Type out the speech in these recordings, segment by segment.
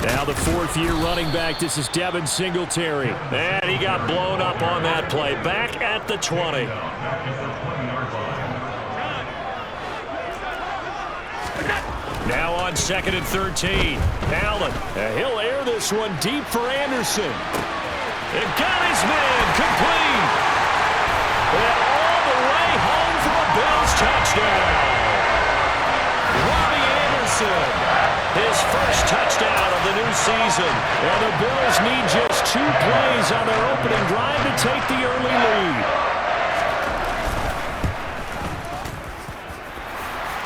Now the fourth-year running back. This is Devin Singletary. And he got blown up on that play. Back at the 20. Now on 2nd and 13. Allen. He'll air this one deep for Anderson. It got his man complete. And all the way home for a Bills touchdown. Robbie Anderson. His first touchdown of the new season. And the Bills need just 2 plays on their opening drive to take the early lead.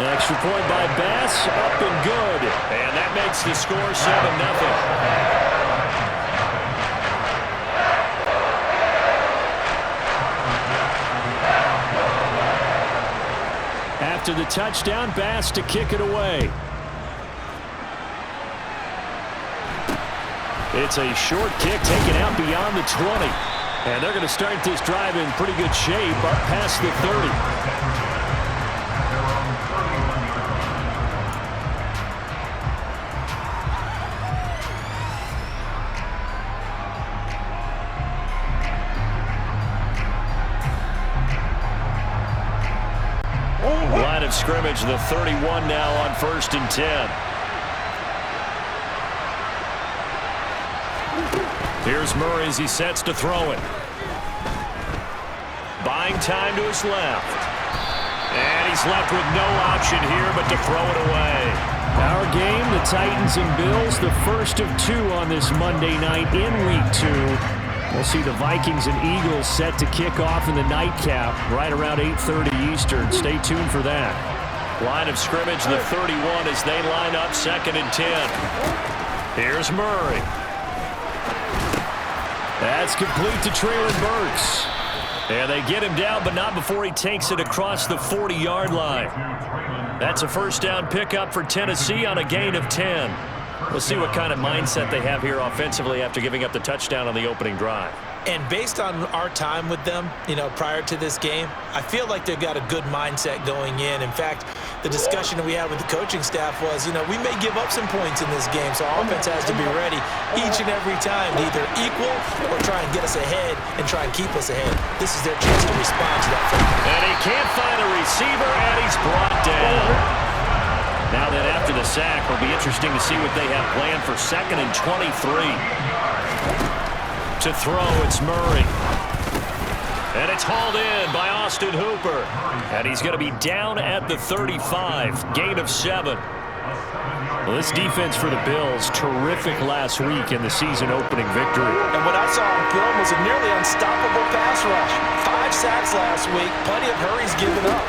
Extra point by Bass, up and good. And that makes the score 7-0. After the touchdown, Bass to kick it away. It's a short kick taken out beyond the 20. And they're going to start this drive in pretty good shape up past the 30. Line of scrimmage, the 31 now on 1st and 10. Here's Murray as he sets to throw it. Buying time to his left. And he's left with no option here but to throw it away. Our game, the Titans and Bills, the first of 2 on this Monday night in Week 2. We'll see the Vikings and Eagles set to kick off in the nightcap right around 8:30 Eastern. Stay tuned for that. Line of scrimmage, the 31 as they line up 2nd and 10. Here's Murray. That's complete to Traylon Burks. And they get him down, but not before he takes it across the 40-yard line. That's a first down pickup for Tennessee on a gain of 10. We'll see what kind of mindset they have here offensively after giving up the touchdown on the opening drive. And based on our time with them, prior to this game, I feel like they've got a good mindset going in. In fact, the discussion that we had with the coaching staff was, we may give up some points in this game, so our offense has to be ready each and every time to either equal or try and get us ahead and try and keep us ahead. This is their chance to respond to that. And he can't find a receiver, and he's brought down. Now then, after the sack, it'll be interesting to see what they have planned for 2nd and 23. To throw, it's Murray. And it's hauled in by Austin Hooper. And he's going to be down at the 35. Gain of 7. Well, this defense for the Bills, terrific last week in the season-opening victory. And what I saw on film was a nearly unstoppable pass rush. 5 sacks last week, plenty of hurries given up.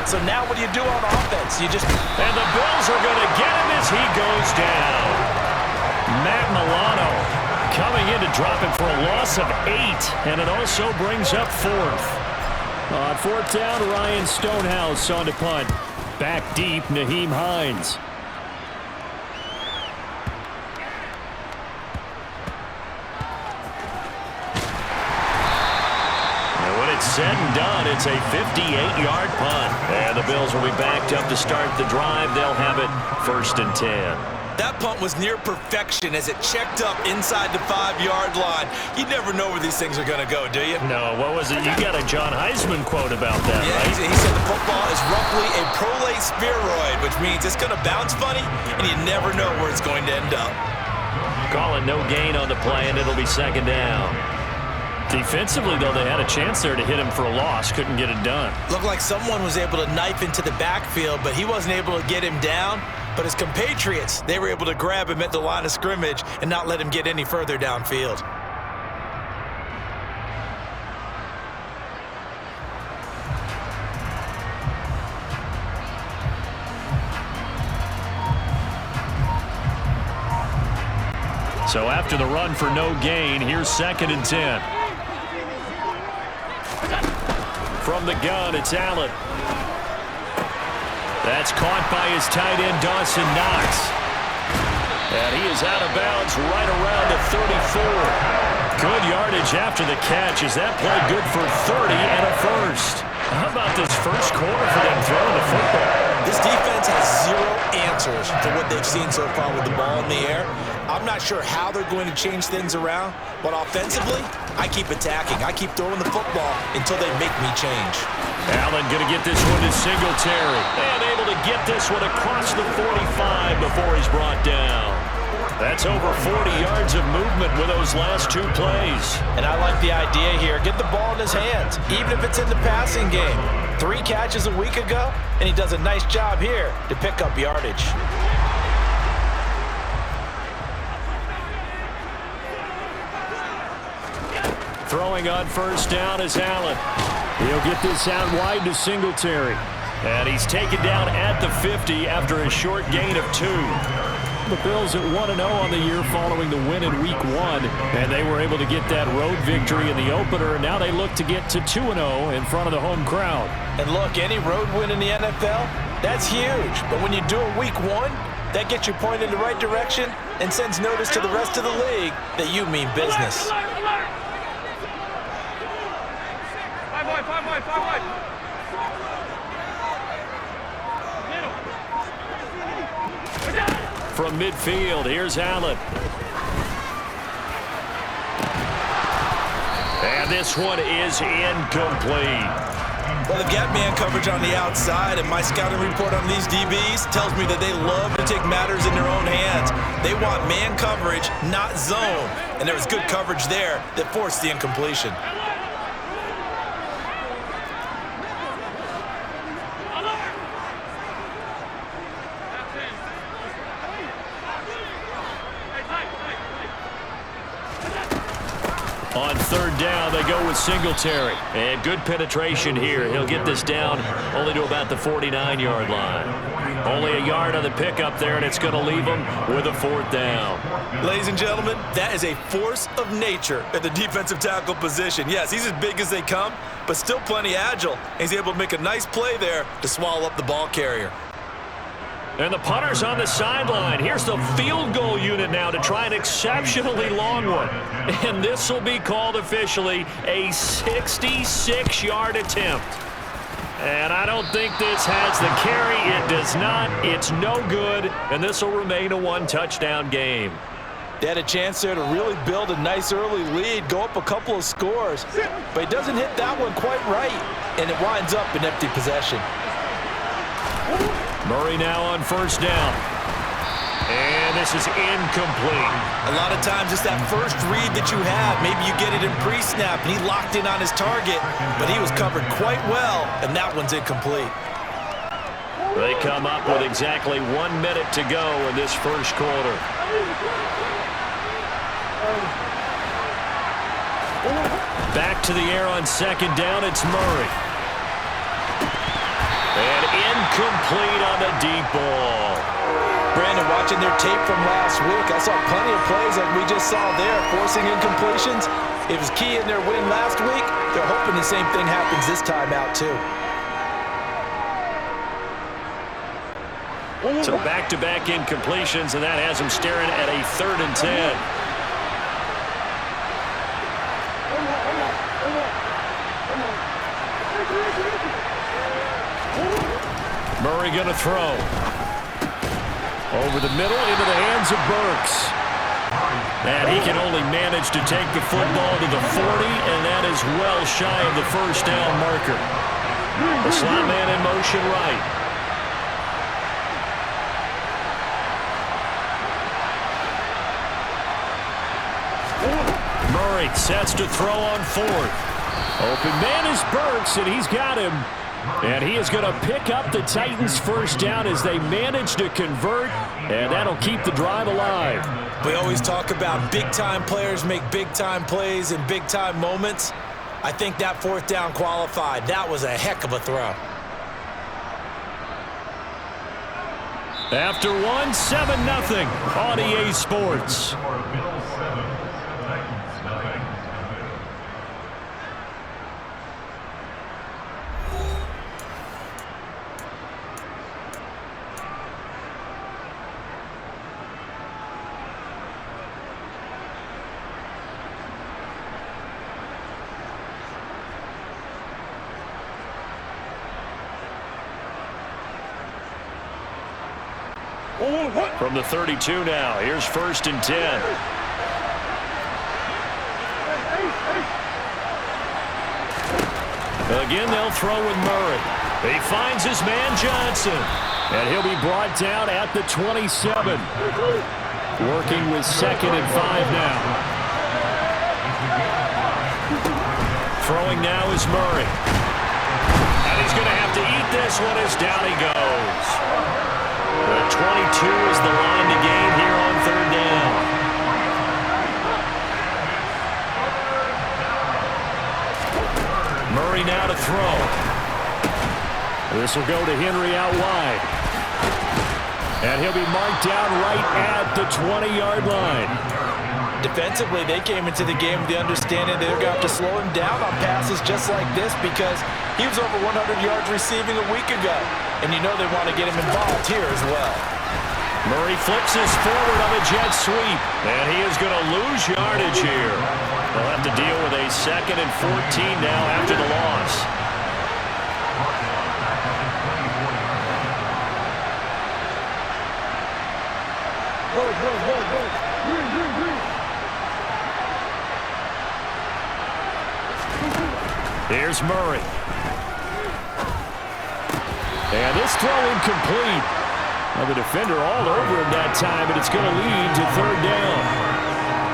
So now what do you do on offense? And the Bills are going to get him as he goes down. Matt Milano coming in to drop him for a loss of 8. And it also brings up 4th. On 4th down, Ryan Stonehouse on to punt. Back deep, Nyheim Hines. Said and done, it's a 58-yard punt. And the Bills will be backed up to start the drive. They'll have it 1st and 10. That punt was near perfection as it checked up inside the 5-yard line. You never know where these things are going to go, do you? No, what was it? You got a John Heisman quote about that, yeah, right? He said the football is roughly a prolate spheroid, which means it's going to bounce funny, and you never know where it's going to end up. Calling no gain on the play, and it'll be 2nd down. Defensively, though, they had a chance there to hit him for a loss. Couldn't get it done. Looked like someone was able to knife into the backfield, but he wasn't able to get him down. But his compatriots, they were able to grab him at the line of scrimmage and not let him get any further downfield. So after the run for no gain, here's 2nd and 10. From the gun, it's Allen. That's caught by his tight end, Dawson Knox. And he is out of bounds right around the 34. Good yardage after the catch. Is that play good for 30 and a first? How about this first quarter for them throwing the football? This defense has 0 answers for what they've seen so far with the ball in the air. I'm not sure how they're going to change things around, but offensively, I keep attacking. I keep throwing the football until they make me change. Allen going to get this one to Singletary. And able to get this one across the 45 before he's brought down. That's over 40 yards of movement with those last 2 plays. And I like the idea here. Get the ball in his hands, even if it's in the passing game. 3 catches a week ago, and he does a nice job here to pick up yardage. Throwing on first down is Allen. He'll get this out wide to Singletary. And he's taken down at the 50 after a short gain of 2. The Bills at 1-0 on the year following the win in Week 1. And they were able to get that road victory in the opener. Now they look to get to 2-0 in front of the home crowd. And look, any road win in the NFL, that's huge. But when you do it Week 1, that gets you pointed in the right direction and sends notice to the rest of the league that you mean business. From midfield, here's Allen. And this one is incomplete. Well, they've got man coverage on the outside, and my scouting report on these DBs tells me that they love to take matters in their own hands. They want man coverage, not zone. And there was good coverage there that forced the incompletion. On third down, they go with Singletary. And good penetration here. He'll get this down only to about the 49-yard line. Only a yard on the pickup there, and it's going to leave him with a 4th down. Ladies and gentlemen, that is a force of nature at the defensive tackle position. Yes, he's as big as they come, but still plenty agile. He's able to make a nice play there to swallow up the ball carrier. And the punter's on the sideline. Here's the field goal unit now to try an exceptionally long one. And this will be called officially a 66-yard attempt. And I don't think this has the carry. It does not. It's no good. And this will remain a 1-touchdown game. They had a chance there to really build a nice early lead, go up a couple of scores. But he doesn't hit that one quite right. And it winds up an empty possession. Murray now on first down. And this is incomplete. A lot of times it's that first read that you have. Maybe you get it in pre-snap, and he locked in on his target, but he was covered quite well, and that one's incomplete. They come up with exactly 1 minute to go in this first quarter. Back to the air on second down, it's Murray. And incomplete on the deep ball. Brandon, watching their tape from last week, I saw plenty of plays like we just saw there, forcing incompletions. It was key in their win last week. They're hoping the same thing happens this time out, too. So back-to-back incompletions, and that has them staring at a 3rd and 10. Murray going to throw. Over the middle into the hands of Burks. And he can only manage to take the football to the 40, and that is well shy of the first down marker. The slot man in motion right. Murray sets to throw on 4th. Open man is Burks, and he's got him. And he is going to pick up the Titans' first down as they manage to convert, and that'll keep the drive alive. We always talk about big-time players make big-time plays in big-time moments. I think that 4th down qualified. That was a heck of a throw. After 1, 7-0 on EA Sports. From the 32 now, here's 1st and 10. Again, they'll throw with Murray. He finds his man Johnson, and he'll be brought down at the 27. Working with 2nd and 5 now. Throwing now is Murray. And he's going to have to eat this one as down he goes. The 22 is the line to gain here on 3rd down. Murray now to throw. This will go to Henry out wide. And he'll be marked down right at the 20-yard line. Defensively, they came into the game with the understanding they're going to have to slow him down on passes just like this because he was over 100 yards receiving a week ago. And you know they want to get him involved here as well. Murray flips this forward on a jet sweep. And he is going to lose yardage here. They'll have to deal with a 2nd and 14 now after the loss. Here's Murray. And this throw incomplete. Well, the defender all over him that time, but it's going to lead to 3rd down.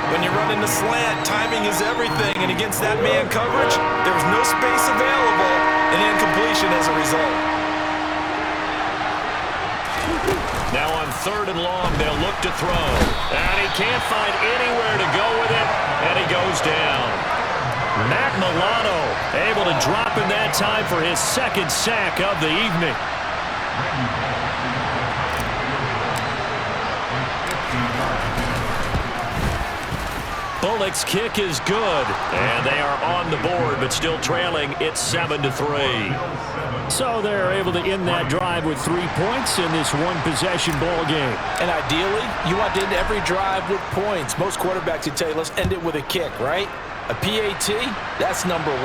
When you're running the slant, timing is everything, and against that man coverage, there's no space available, and incompletion as a result. Now on 3rd and long, they'll look to throw. And he can't find anywhere to go with it, and he goes down. Matt Milano able to drop him that time for his 2nd sack of the evening. Bullock's kick is good, and they are on the board, but still trailing. It's 7-3. So they're able to end that drive with 3 points in this one-possession ball game. And ideally, you want to end every drive with points. Most quarterbacks would tell you, let's end it with a kick, right? A PAT, that's number 1.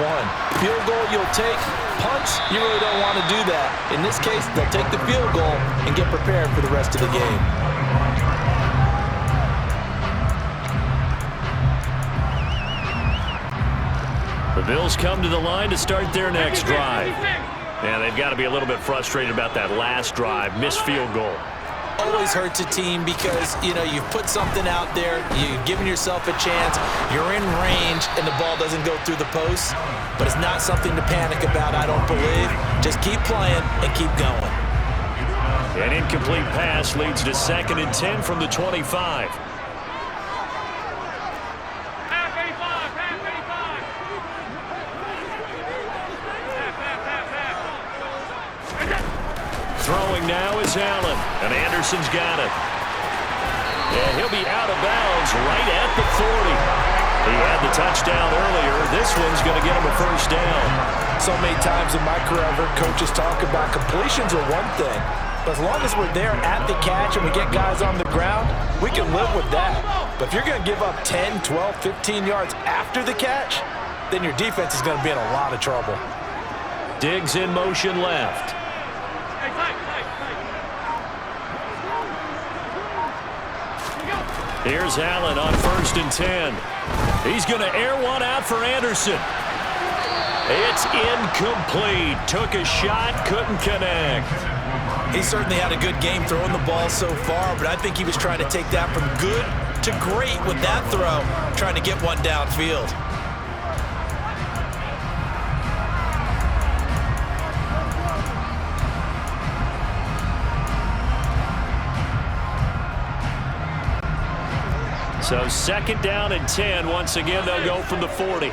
Field goal you'll take. Punts, you really don't want to do that. In this case, they'll take the field goal and get prepared for the rest of the game. The Bills come to the line to start their next drive. And they've got to be a little bit frustrated about that last drive, missed field goal. Always hurts a team because, you know, you've put something out there, you've given yourself a chance, you're in range, and the ball doesn't go through the post. But it's not something to panic about, I don't believe. Just keep playing and keep going. An incomplete pass leads to 2nd and 10 from the 25. Throwing now is Allen, and Anderson's got it. And he'll be out of bounds right at the 40. He had the touchdown earlier. This one's going to get him a 1st down. So many times in my career, I've heard coaches talk about completions are one thing. But as long as we're there at the catch and we get guys on the ground, we can live with that. But if you're going to give up 10, 12, 15 yards after the catch, then your defense is going to be in a lot of trouble. Diggs in motion left. Here's Allen on 1st and 10. He's going to air one out for Anderson. It's incomplete. Took a shot, couldn't connect. He certainly had a good game throwing the ball so far, but I think he was trying to take that from good to great with that throw, trying to get one downfield. So 2nd down and 10. Once again, they'll go from the 40.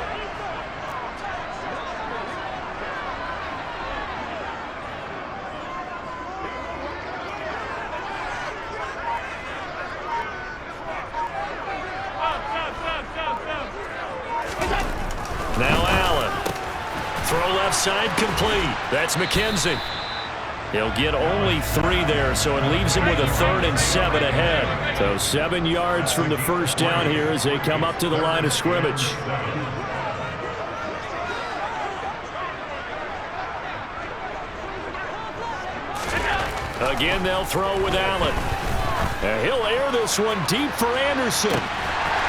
Now Allen. Throw left side complete. That's McKenzie. He'll get only 3 there, so it leaves him with a 3rd and 7 ahead. So 7 yards from the 1st down here as they come up to the line of scrimmage. Again, they'll throw with Allen. And he'll air this one deep for Anderson.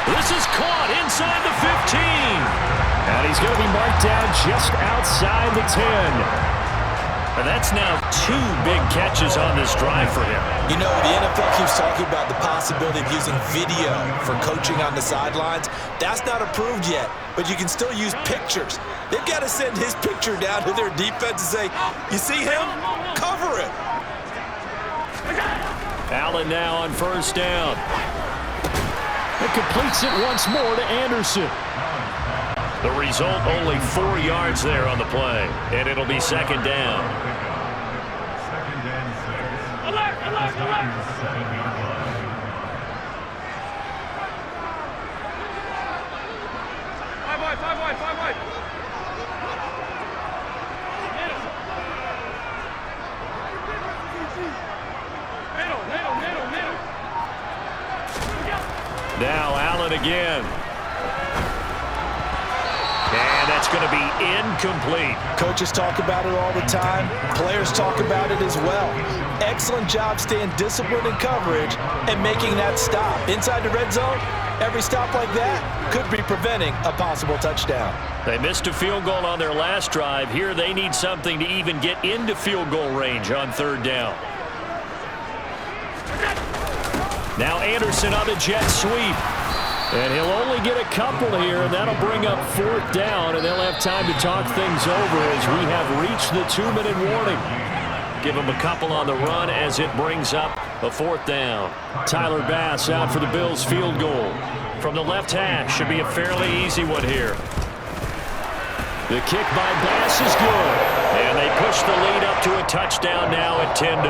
This is caught inside the 15. And he's going to be marked down just outside the 10. And that's now 2 big catches on this drive for him. You know, the NFL keeps talking about the possibility of using video for coaching on the sidelines. That's not approved yet, but you can still use pictures. They've got to send his picture down to their defense and say, you see him? Cover it. Allen now on first down. It completes it once more to Anderson. The result, only 4 yards there on the play, and it'll be second down. Alert, alert, alert. Five wide. Middle. Now Allen again. And that's going to be incomplete. Coaches talk about it all the time. Players talk about it as well. Excellent job staying disciplined in coverage and making that stop. Inside the red zone, every stop like that could be preventing a possible touchdown. They missed a field goal on their last drive. Here they need something to even get into field goal range on third down. Now Anderson on the jet sweep. And he'll only get a couple here, and that'll bring up fourth down, and they'll have time to talk things over as we have reached the 2-minute warning. Give him a couple on the run as it brings up a fourth down. Tyler Bass out for the Bills field goal. From the left hash, should be a fairly easy one here. The kick by Bass is good. And they push the lead up to a touchdown now at 10-3.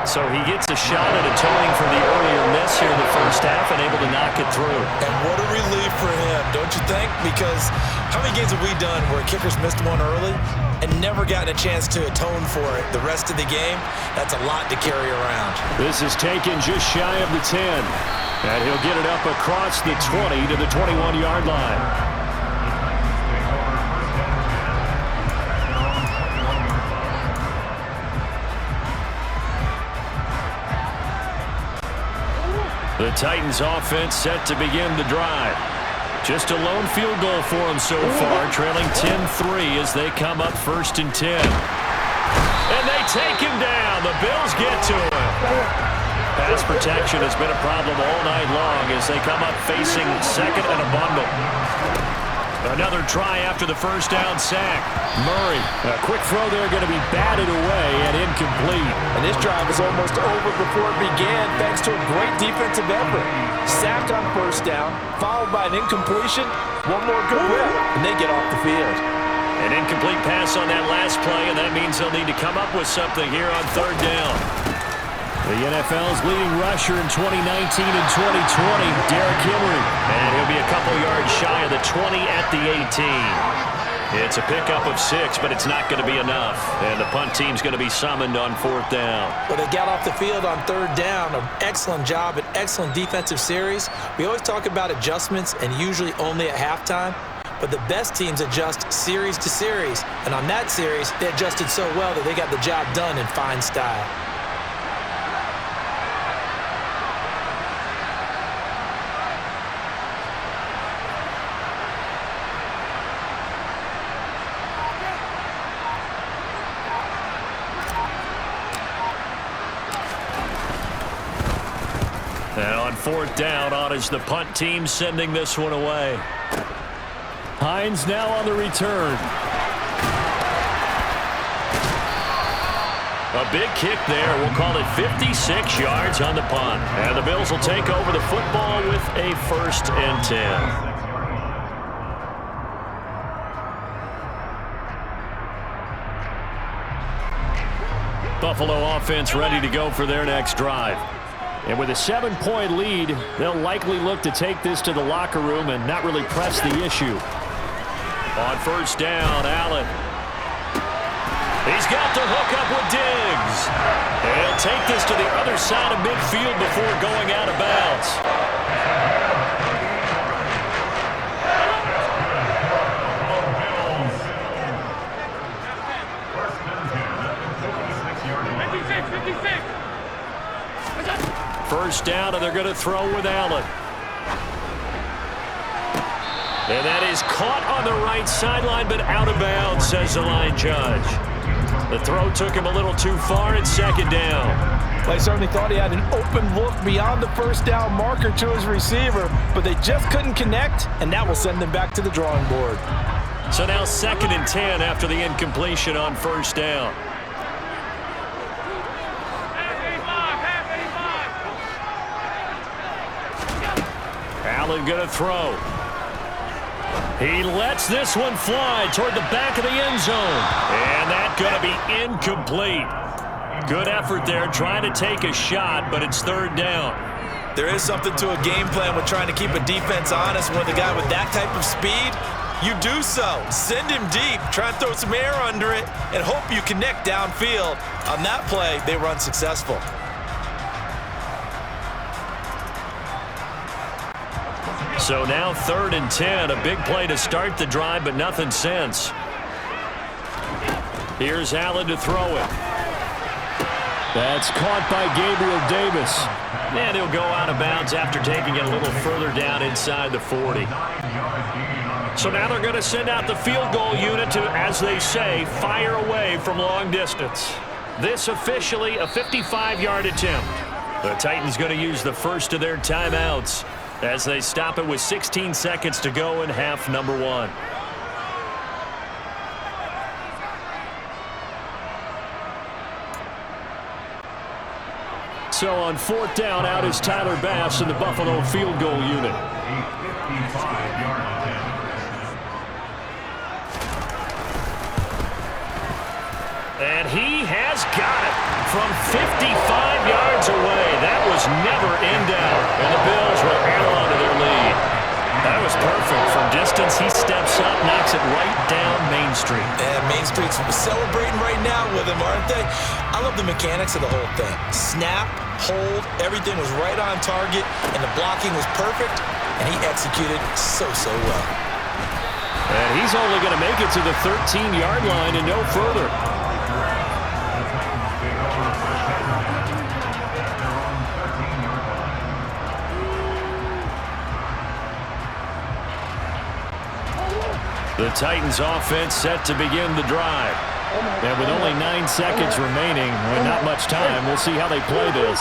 So he gets a shot at atoning for the earlier miss here in the first half and able to knock it through. And what a relief for him, don't you think? Because how many games have we done where kickers missed one early and never gotten a chance to atone for it the rest of the game? That's a lot to carry around. This is taken just shy of the 10. And he'll get it up across the 20 to the 21-yard line. The Titans offense set to begin the drive. Just a lone field goal for them so far, trailing 10-3 as they come up 1st and 10. And they take him down. The Bills get to him. Pass protection has been a problem all night long as they come up facing second and a bundle. Another try after the first down sack. Murray, a quick throw there going to be batted away and incomplete. And this drive is almost over before it began thanks to a great defensive effort. Sacked on first down, followed by an incompletion. One more good whip, and they get off the field. An incomplete pass on that last play, and that means they'll need to come up with something here on third down. The NFL's leading rusher in 2019 and 2020, Derrick Henry. And he'll be a couple yards shy of the 20 at the 18. It's a pickup of 6, but it's not going to be enough. And the punt team's going to be summoned on fourth down. Well, they got off the field on third down. An excellent job, an excellent defensive series. We always talk about adjustments and usually only at halftime. But the best teams adjust series to series. And on that series, they adjusted so well that they got the job done in fine style. And on fourth down, on is the punt team sending this one away. Hines now on the return. A big kick there. We'll call it 56 yards on the punt. And the Bills will take over the football with a 1st and 10. Buffalo offense ready to go for their next drive. And with a 7-point lead, they'll likely look to take this to the locker room and not really press the issue. On first down, Allen. He's got the hook up with Diggs. And he'll take this to the other side of midfield before going out of bounds. First down, and they're going to throw with Allen. And that is caught on the right sideline, but out of bounds, says the line judge. The throw took him a little too far. It's second down. They certainly thought he had an open look beyond the first down marker to his receiver, but they just couldn't connect, and that will send them back to the drawing board. So now 2nd and 10 after the incompletion on first down. Allen going to throw. He lets this one fly toward the back of the end zone. And that's going to be incomplete. Good effort there trying to take a shot, but it's 3rd down. There is something to a game plan with trying to keep a defense honest. When the guy with that type of speed, you do so. Send him deep, try and throw some air under it, and hope you connect downfield. On that play, they were unsuccessful. So now 3rd and 10, a big play to start the drive, but nothing since. Here's Allen to throw it. That's caught by Gabriel Davis. And he'll go out of bounds after taking it a little further down inside the 40. So now they're going to send out the field goal unit to, as they say, fire away from long distance. This officially a 55-yard attempt. The Titans going to use the first of their timeouts as they stop it with 16 seconds to go in half number 1. So on 4th down, out is Tyler Bass in the Buffalo field goal unit. And he has got it from 55 yards away. That was never in doubt. And the Bills will hang on to their lead. That was perfect. From distance, he steps up, knocks it right down Main Street. And Main Street's celebrating right now with him, aren't they? I love the mechanics of the whole thing. Snap, hold, everything was right on target, and the blocking was perfect, and he executed so well. And he's only going to make it to the 13-yard line and no further. The Titans offense set to begin the drive. And with only 9 seconds remaining and not much time, we'll see how they play this.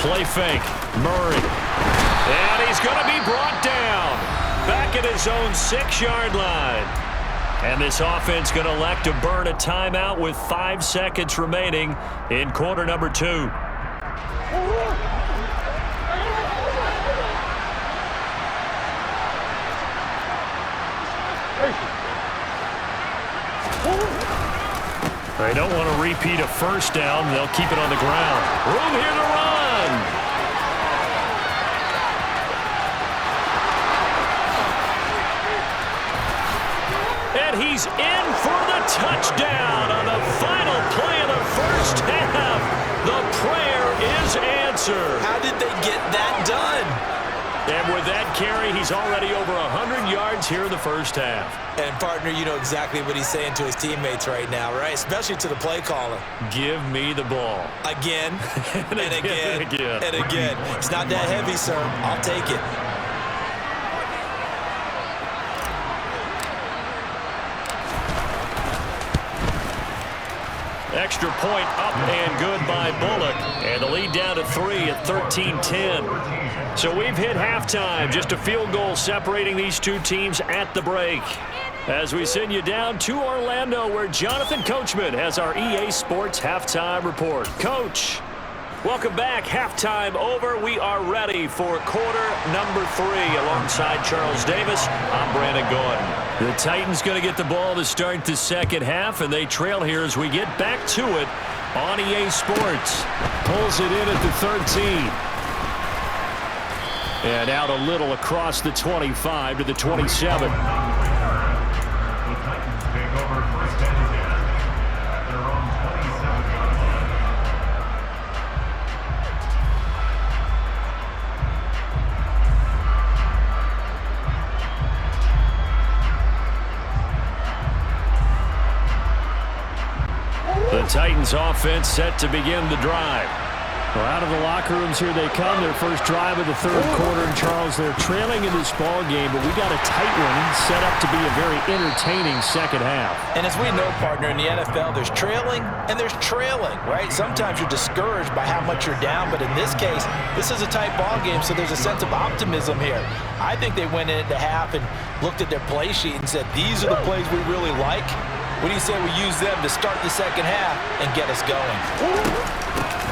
Play fake. Murray. And he's going to be brought down. Back at his own 6-yard line. And this offense going to elect to burn a timeout with 5 seconds remaining in quarter number 2. They don't want to repeat a first down. They'll keep it on the ground. Room here to run. And he's in for the touchdown on the final play of the first half. The prayer is answered. How did they get that done? And with that carry, he's already over 100 yards here in the first half. And, partner, you know exactly what he's saying to his teammates right now, right? Especially to the play caller. Give me the ball. Again, and again, and again. and again. It's not that heavy, sir. I'll take it. Extra point up and good by Bullock. And the lead down to 3 at 13-10. So we've hit halftime. Just a field goal separating these two teams at the break. As we send you down to Orlando, where Jonathan Coachman has our EA Sports halftime report. Coach, welcome back. Halftime over. We are ready for quarter number 3. Alongside Charles Davis, I'm Brandon Gordon. The Titans going to get the ball to start the second half, and they trail here as we get back to it on EA Sports. Pulls it in at the 13. And out a little across the 25 to the 27. Titans offense set to begin the drive. Well, out of the locker rooms here they come. Their first drive of the third quarter. And Charles, they're trailing in this ball game, but we got a tight one set up to be a very entertaining second half. And as we know, partner, in the NFL, there's trailing and there's trailing, right? Sometimes you're discouraged by how much you're down, but in this case, this is a tight ball game, so there's a sense of optimism here. I think they went into half and looked at their play sheet and said, these are the plays we really like. What do you say we use them to start the second half and get us going?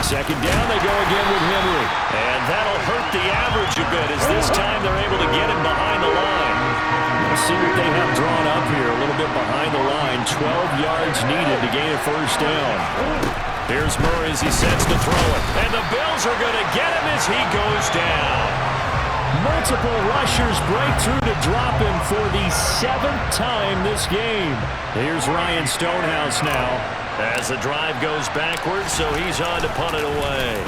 Second down, they go again with Henry. And that'll hurt the average a bit as this time they're able to get him behind the line. Let's see what they have drawn up here. A little bit behind the line. 12 yards needed to gain a first down. Here's Murray as he sets to throw it. And the Bills are going to get him as he goes down. Multiple rushers break through to drop him for the 7th time this game. Here's Ryan Stonehouse now as the drive goes backwards, so he's on to punt it away.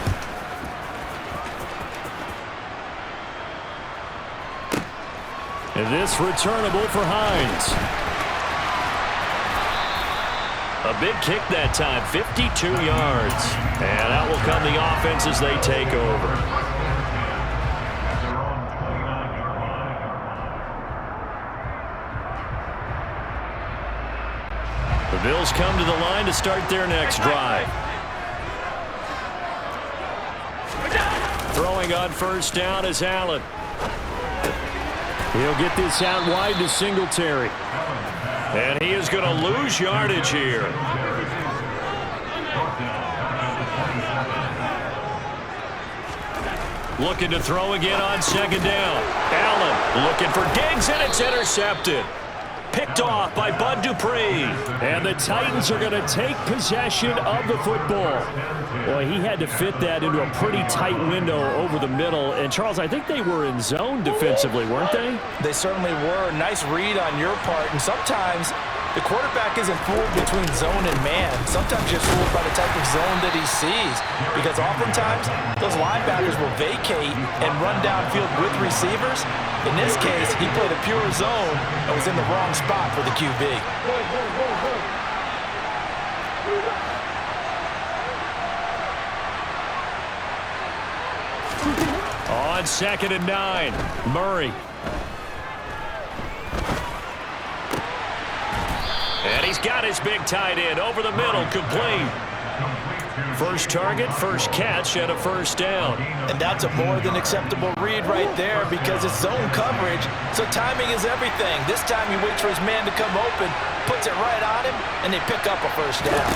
And this returnable for Hines. A big kick that time, 52 yards. And out will come the offense as they take over. The Bills come to the line to start their next drive. Throwing on first down is Allen. He'll get this out wide to Singletary. And he is going to lose yardage here. Looking to throw again on second down. Allen looking for Diggs, and it's intercepted. Picked off by Bud Dupree. And the Titans are going to take possession of the football. Boy, he had to fit that into a pretty tight window over the middle. And, Charles, I think they were in zone defensively, weren't they? They certainly were. Nice read on your part. And sometimes the quarterback isn't fooled between zone and man. Sometimes you're fooled by the type of zone that he sees. Because oftentimes, those linebackers will vacate and run downfield with receivers. In this case, he played a pure zone and was in the wrong spot for the QB. On 2nd and 9, Murray. And he's got his big tight end over the middle, complete. First target, first catch, and a first down. And that's a more than acceptable read right there because it's zone coverage, so timing is everything. This time he waits for his man to come open, puts it right on him, and they pick up a first down.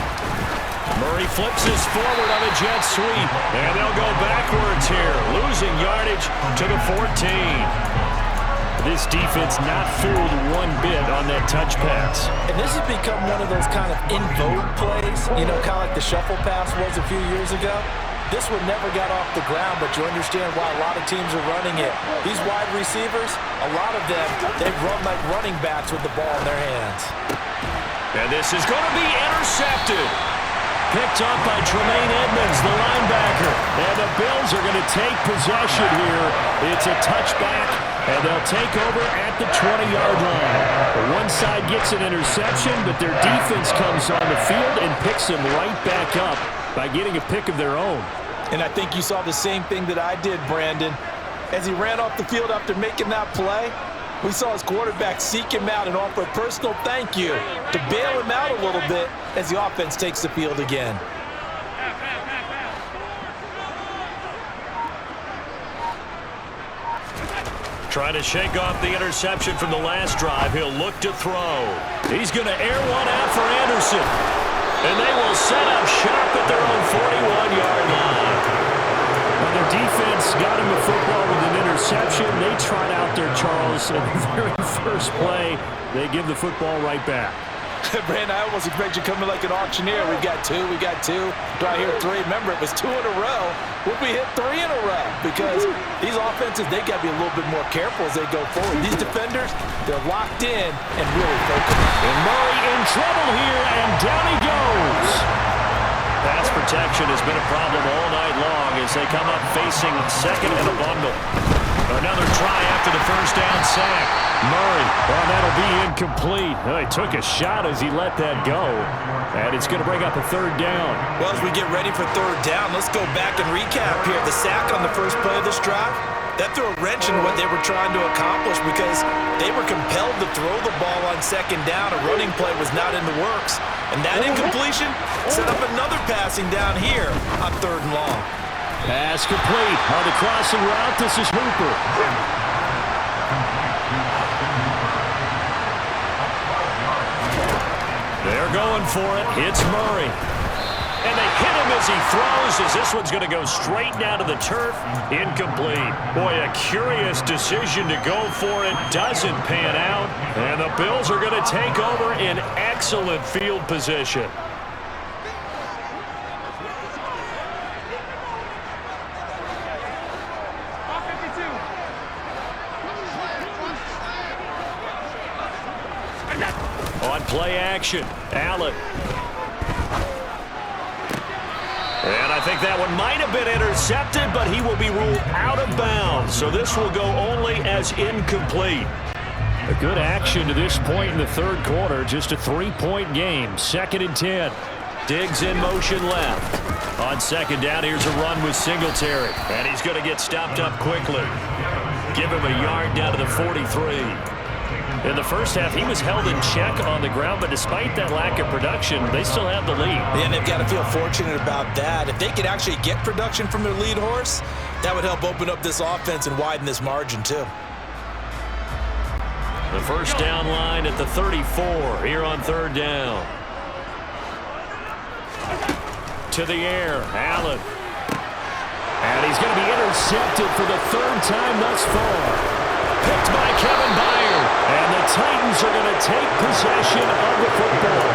Murray flips this forward on a jet sweep, and they'll go backwards here, losing yardage to the 14. This defense not fooled one bit on that touch pass. And this has become one of those kind of in vogue plays, you know, kind of like the shuffle pass was a few years ago. This one never got off the ground, but you understand why a lot of teams are running it. These wide receivers, a lot of them, they run like running backs with the ball in their hands. And this is going to be intercepted. Picked up by Tremaine Edmonds, the linebacker. And the Bills are going to take possession here. It's a touchback, and they'll take over at the 20-yard line. One side gets an interception, but their defense comes on the field and picks them right back up by getting a pick of their own. And I think you saw the same thing that I did, Brandon. As he ran off the field after making that play, we saw his quarterback seek him out and offer a personal thank you to bail him out a little bit as the offense takes the field again. Trying to shake off the interception from the last drive. He'll look to throw. He's going to air one out for Anderson. And they will set up shop at their own 41-yard line. Well, their defense got him the football with an interception. They tried out there, Charles, in the very first play. They give the football right back. Brandon, I almost expect you coming like an auctioneer. We got two. Do I hear three? Remember, it was 2 in a row. Will we hit 3 in a row? Because these offenses, they got to be a little bit more careful as they go forward. These defenders, they're locked in and really focused. And Murray in trouble here, and down he goes. Pass protection has been a problem all night long as they come up facing second and a bundle. Another try after the first down sack. Murray, well, that'll be incomplete. He took a shot as he let that go. And it's going to bring up a third down. Well, as we get ready for third down, let's go back and recap here. The sack on the first play of this drive, that threw a wrench in what they were trying to accomplish because they were compelled to throw the ball on second down. A running play was not in the works. And that incompletion set up another passing down here on third and long. Pass complete. On the crossing route, this is Hooper. They're going for it. Hits Murray. And they hit him as he throws, as this one's going to go straight down to the turf. Incomplete. Boy, a curious decision to go for it. Doesn't pan out. And the Bills are going to take over in excellent field position. On play action, Allen. And I think that one might have been intercepted, but he will be ruled out of bounds. So this will go only as incomplete. A good action to this point in the third quarter. Just a 3-point game. 2nd and 10. Diggs in motion left. On second down, here's a run with Singletary. And he's going to get stopped up quickly. Give him a yard down to the 43. In the first half, he was held in check on the ground, but despite that lack of production, they still have the lead. Yeah, and they've got to feel fortunate about that. If they could actually get production from their lead horse, that would help open up this offense and widen this margin, too. The first down line at the 34 here on third down. To the air, Allen. And he's going to be intercepted for the third time thus far. Picked by Kevin Byard. And the Titans are going to take possession of the football.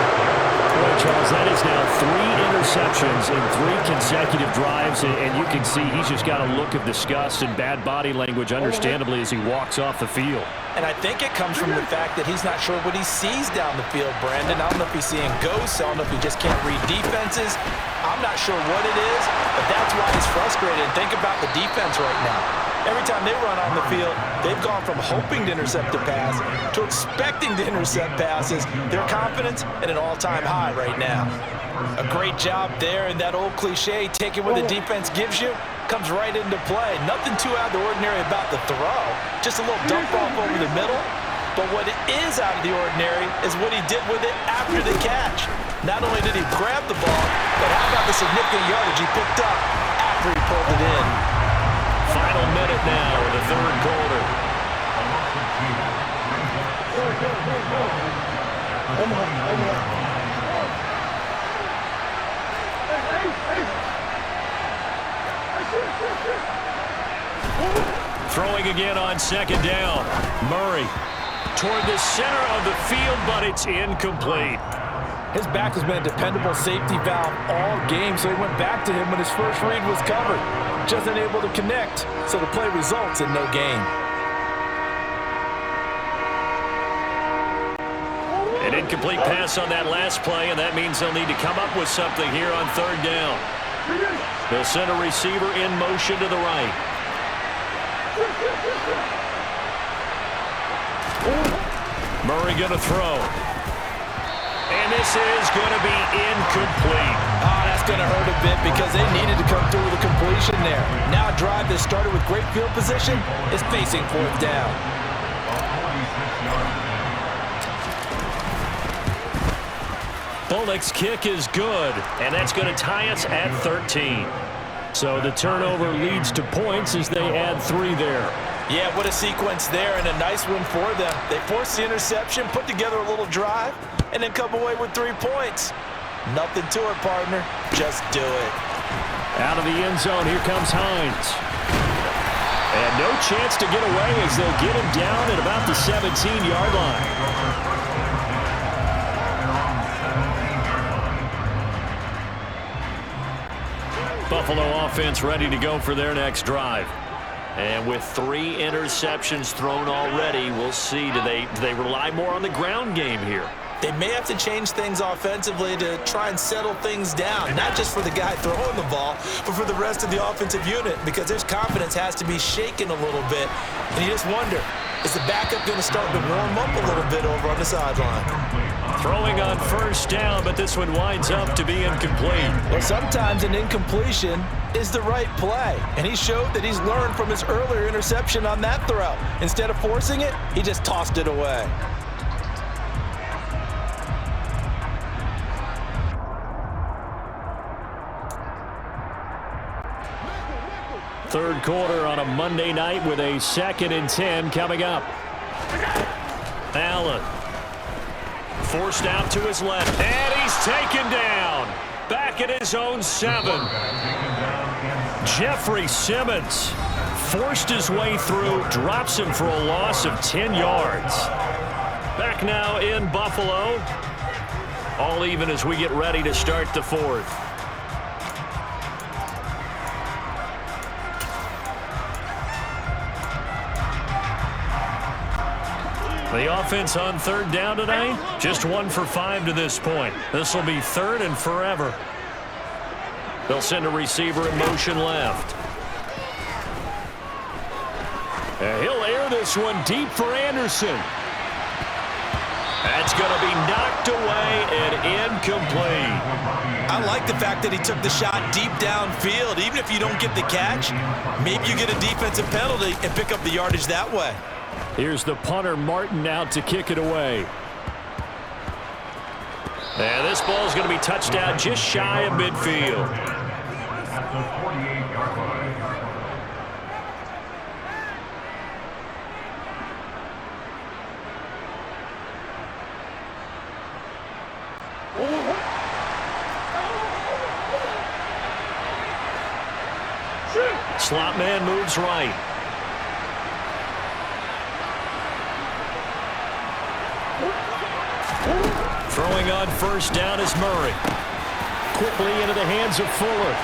Boy, Charles, that is now 3 interceptions in 3 consecutive drives. And you can see he's just got a look of disgust and bad body language, understandably, as he walks off the field. And I think it comes from the fact that he's not sure what he sees down the field, Brandon. I don't know if he's seeing ghosts. I don't know if he just can't read defenses. I'm not sure what it is, but that's why he's frustrated. And think about the defense right now. Every time they run on the field, they've gone from hoping to intercept a pass to expecting to intercept passes. Their confidence at an all-time high right now. A great job there, and that old cliche, take it where the defense gives you, comes right into play. Nothing too out of the ordinary about the throw. Just a little dump off over the middle. But what is out of the ordinary is what he did with it after the catch. Not only did he grab the ball, but how about the significant yardage he picked up after he pulled it in. Final minute now of the third quarter. Throwing again on second down. Murray toward the center of the field, but it's incomplete. His back has been a dependable safety valve all game, so he went back to him when his first read was covered. Just unable to connect, so the play results in no gain. An incomplete pass on that last play, and that means they'll need to come up with something here on third down. They'll send a receiver in motion to the right. Murray going to throw. And this is going to be incomplete. Oh, that's going to hurt a bit because they needed to come through with a completion there. Now a drive that started with great field position is facing fourth down. Bullock's kick is good, and that's going to tie us at 13. So the turnover leads to points as they add 3 there. Yeah, what a sequence there, and a nice one for them. They forced the interception, put together a little drive, and then come away with 3 points. Nothing to it, partner. Just do it. Out of the end zone, here comes Hines. And no chance to get away as they'll get him down at about the 17-yard line. Buffalo offense ready to go for their next drive. And with 3 interceptions thrown already, we'll see. Do they rely more on the ground game here? They may have to change things offensively to try and settle things down, not just for the guy throwing the ball, but for the rest of the offensive unit, because their confidence has to be shaken a little bit. And you just wonder, is the backup going to start to warm up a little bit over on the sideline? Throwing on first down, but this one winds up to be incomplete. Well, sometimes an incompletion is the right play, and he showed that he's learned from his earlier interception on that throw. Instead of forcing it, he just tossed it away. Third quarter on a Monday night with a 2nd and 10 coming up. Allen forced out to his left, and he's taken down. Back at his own 7. Jeffrey Simmons forced his way through, drops him for a loss of 10 yards. Back now in Buffalo. All even as we get ready to start the 4th. The offense on 3rd down tonight, just 1 for 5 to this point. This will be 3rd and forever. They'll send a receiver in motion left. And he'll air this one deep for Anderson. That's going to be knocked away and incomplete. I like the fact that he took the shot deep downfield. Even if you don't get the catch, maybe you get a defensive penalty and pick up the yardage that way. Here's the punter, Martin, out to kick it away. And this ball is going to be touched out just shy of midfield. Slot man moves right. Throwing on first down is Murray. Quickly into the hands of Fuller.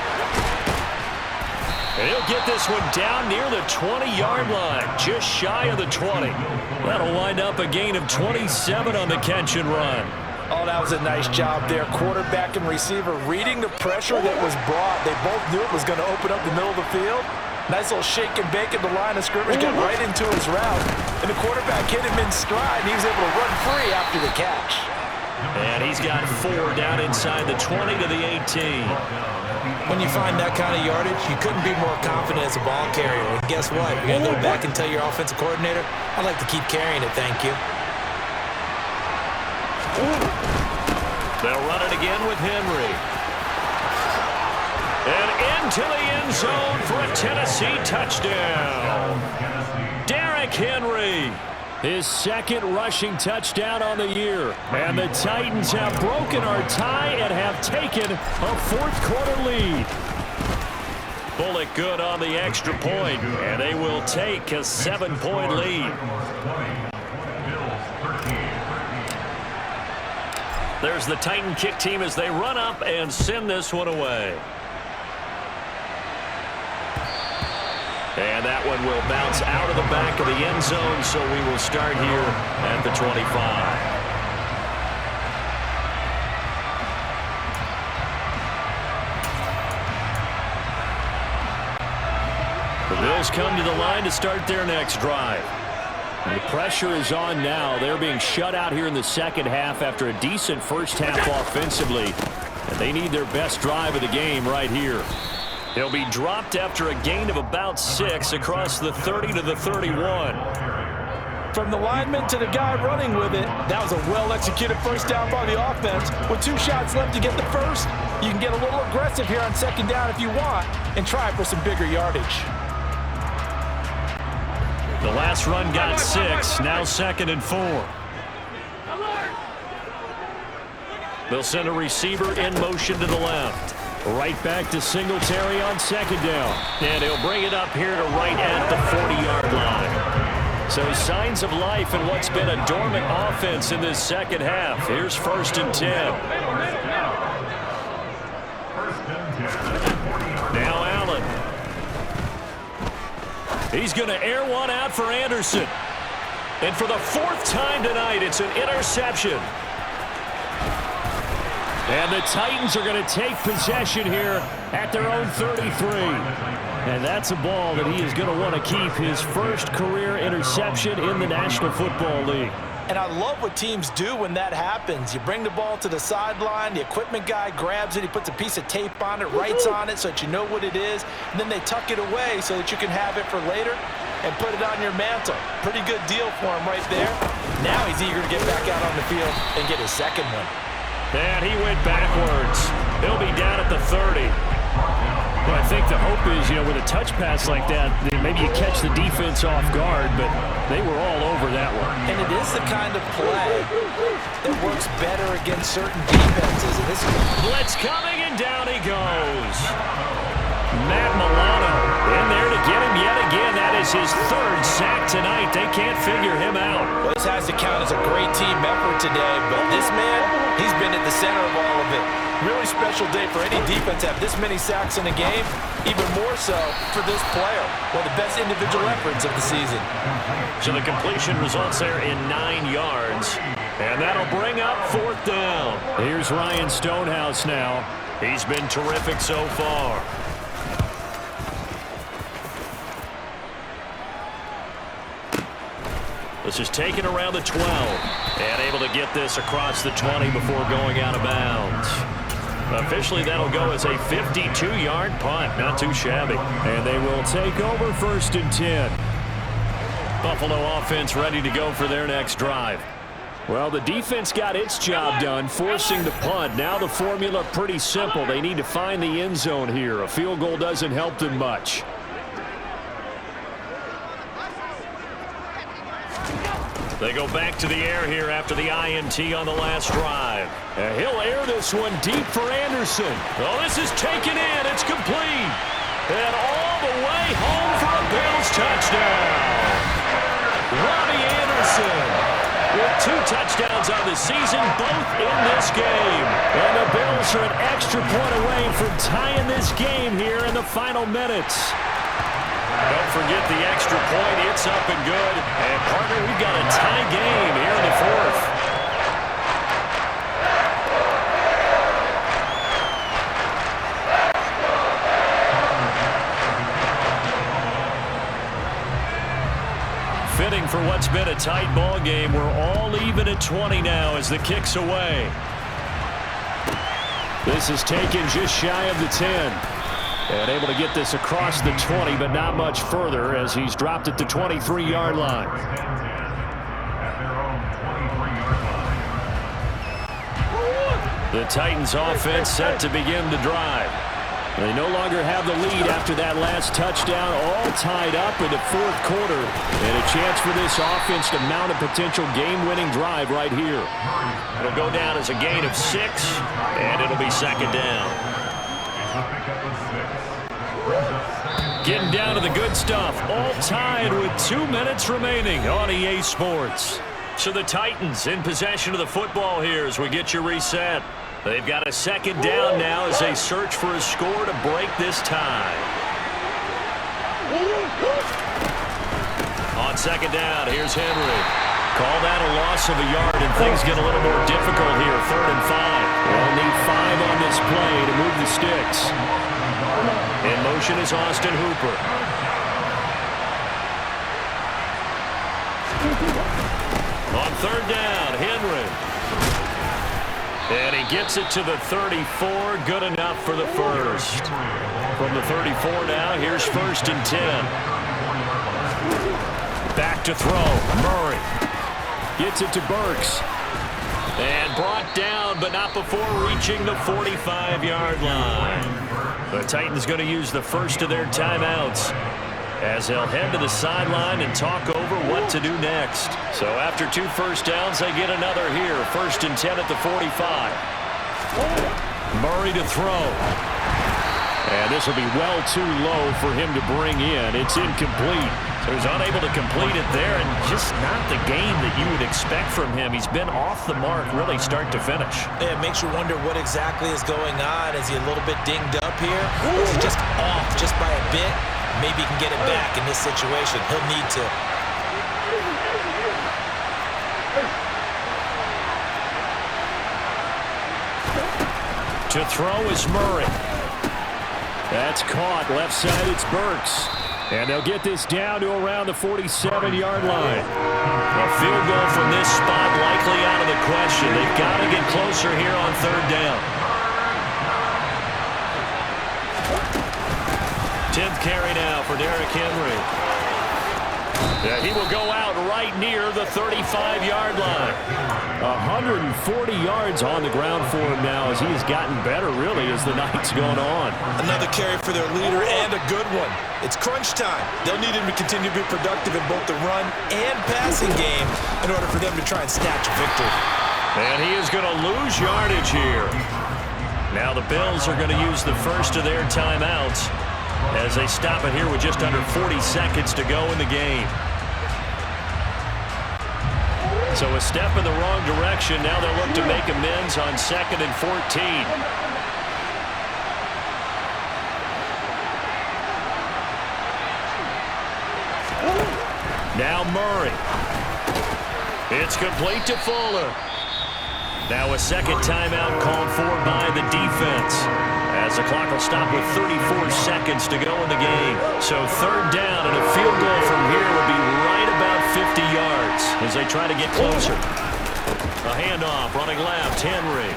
And he'll get this one down near the 20-yard line, just shy of the 20. That'll wind up a gain of 27 on the catch and run. Oh, that was a nice job there. Quarterback and receiver reading the pressure that was brought. They both knew it was going to open up the middle of the field. Nice little shake and bake at the line of scrimmage, got right into his route. And the quarterback hit him in stride, and he was able to run free after the catch. And he's got 4 down inside the 20 to the 18. When you find that kind of yardage, you couldn't be more confident as a ball carrier. And guess what? You're going to go back and tell your offensive coordinator, I'd like to keep carrying it, thank you. They'll run it again with Henry. And into the end zone for a Tennessee touchdown. Derrick Henry. His 2nd rushing touchdown on the year. And the Titans have broken our tie and have taken a 4th quarter lead. Bullock good on the extra point, and they will take a 7-point lead. There's the Titan kick team as they run up and send this one away. And that one will bounce out of the back of the end zone, so we will start here at the 25. The Bills come to the line to start their next drive. And the pressure is on now. They're being shut out here in the 2nd half after a decent first half offensively. And they need their best drive of the game right here. He'll be dropped after a gain of about 6 across the 30 to the 31. From the lineman to the guy running with it, that was a well-executed first down by the offense. With 2 shots left to get the first, you can get a little aggressive here on 2nd down if you want and try for some bigger yardage. The last run got 6, now 2nd and 4. They'll send a receiver in motion to the left. Right back to Singletary on 2nd down. And he'll bring it up here to right at the 40-yard line. So signs of life in what's been a dormant offense in this 2nd half. Here's 1st and 10. Now Allen. He's going to air one out for Anderson. And for the 4th time tonight, it's an interception. And the Titans are going to take possession here at their own 33. And that's a ball that he is going to want to keep, his first career interception in the National Football League. And I love what teams do when that happens. You bring the ball to the sideline, the equipment guy grabs it, he puts a piece of tape on it, writes on it so that you know what it is, and then they tuck it away so that you can have it for later and put it on your mantle. Pretty good deal for him right there. Now he's eager to get back out on the field and get his second one. And he went backwards. He'll be down at the 30. Well, I think the hope is, with a touch pass like that, maybe you catch the defense off guard, but they were all over that one. And it is the kind of play that works better against certain defenses. And this blitz coming, and down he goes. Matt Milano in there to get him yet again. That is his third sack tonight. They can't figure him out. Well, this has to count as a great team effort today, but this man, he's been at the center of all of it. Really special day for any defense to have this many sacks in a game, even more so for this player. One of the best individual efforts of the season. So the completion results there in 9 yards, and that'll bring up 4th down. Here's Ryan Stonehouse now. He's been terrific so far. This is taken around the 12 and able to get this across the 20 before going out of bounds. Officially, that'll go as a 52-yard punt. Not too shabby. And they will take over 1st and 10. Buffalo offense ready to go for their next drive. Well, the defense got its job done, forcing the punt. Now the formula pretty simple. They need to find the end zone here. A field goal doesn't help them much. They go back to the air here after the INT on the last drive. And he'll air this one deep for Anderson. Oh, this is taken in. It's complete. And all the way home for a Bills touchdown. Robbie Anderson with 2 touchdowns on the season, both in this game. And the Bills are an extra point away from tying this game here in the final minutes. Don't forget the extra point. It's up and good. And, partner, we've got a tie game here in the 4th. Fitting for what's been a tight ball game. We're all even at 20 now as the kick's away. This is taken just shy of the 10. And able to get this across the 20, but not much further as he's dropped at the 23-yard line. The Titans offense set to begin the drive. They no longer have the lead after that last touchdown, all tied up in the 4th quarter. And a chance for this offense to mount a potential game-winning drive right here. It'll go down as a gain of 6, and it'll be 2nd down. Getting down to the good stuff, all tied with 2 minutes remaining on EA Sports. So the Titans in possession of the football here as we get you reset. They've got a 2nd down now as they search for a score to break this tie. On 2nd down, here's Henry. Call that a loss of a yard, and things get a little more difficult here. 3rd and 5. They'll need 5 on this play to move the sticks. In motion is Austin Hooper. On 3rd down, Henry. And he gets it to the 34. Good enough for the first. From the 34 now, here's 1st and 10. Back to throw. Murray gets it to Burks. And brought down, but not before reaching the 45-yard line. The Titans going to use the first of their timeouts as they'll head to the sideline and talk over what to do next. So after 2 first downs, they get another here. 1st and 10 at the 45. Murray to throw. And this will be well too low for him to bring in. It's incomplete. So he's unable to complete it there, and just not the game that you would expect from him. He's been off the mark really start to finish. Yeah, it makes you wonder what exactly is going on. Is he a little bit dinged up here? Or is he just off just by a bit? Maybe he can get it back in this situation. He'll need to. To throw is Murray. That's caught. Left side, it's Burks. And they'll get this down to around the 47-yard line. A field goal from this spot likely out of the question. They've got to get closer here on third down. 10th carry now for Derrick Henry. Yeah, he will go out right near the 35-yard line. 140 yards on the ground for him now as he's gotten better, really, as the night's gone on. Another carry for their leader and a good one. It's crunch time. They'll need him to continue to be productive in both the run and passing game in order for them to try and snatch a victory. And he is going to lose yardage here. Now the Bills are going to use the first of their timeouts as they stop it here with just under 40 seconds to go in the game. So a step in the wrong direction. Now they'll look to make amends on 2nd and 14. Now Murray. It's complete to Fuller. Now a second timeout called for by the defense, as the clock will stop with 34 seconds to go in the game. So third down, and a field goal from here would be right about 50 yards as they try to get closer. A handoff, running left, Henry.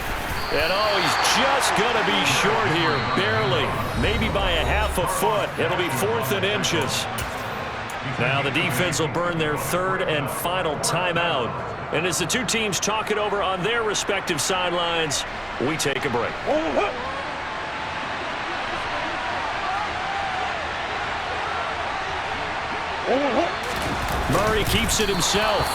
And he's just going to be short here, barely, maybe by a half a foot. It'll be 4th and inches. Now the defense will burn their third and final timeout. And as the two teams talk it over on their respective sidelines, we take a break. Murray keeps it himself.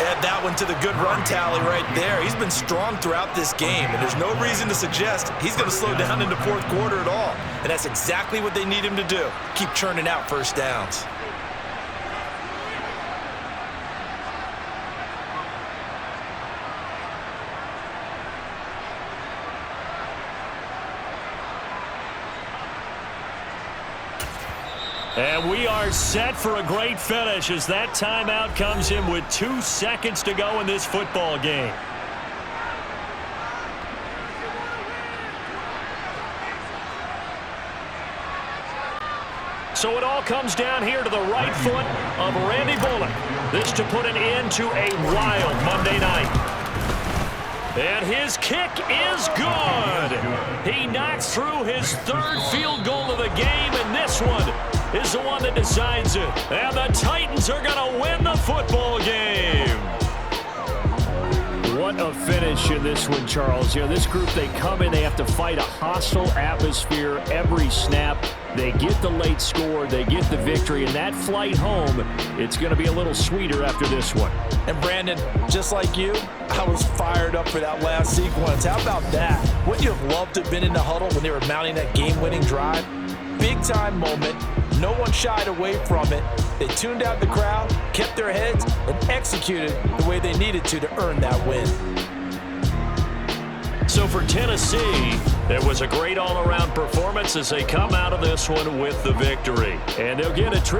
Add that one to the good run tally right there. He's been strong throughout this game, and there's no reason to suggest he's going to slow down in the fourth quarter at all. And that's exactly what they need him to do. Keep churning out first downs. And we are set for a great finish as that timeout comes in with 2 seconds to go in this football game. So it all comes down here to the right foot of Randy Bullock. This to put an end to a wild Monday night. And his kick is good. He knocks through his third field goal of the game, and this one is the one that decides it. And the Titans are going to win the football game. What a finish in this one, Charles. You know, this group, they come in, they have to fight a hostile atmosphere every snap. They get the late score, they get the victory, and that flight home, it's going to be a little sweeter after this one. And Brandon, just like you, I was fired up for that last sequence. How about that? Wouldn't you have loved to have been in the huddle when they were mounting that game-winning drive? Big-time moment. No one shied away from it. They tuned out the crowd, kept their heads, and executed the way they needed to earn that win. So for Tennessee, it was a great all-around performance as they come out of this one with the victory. And they'll get a trip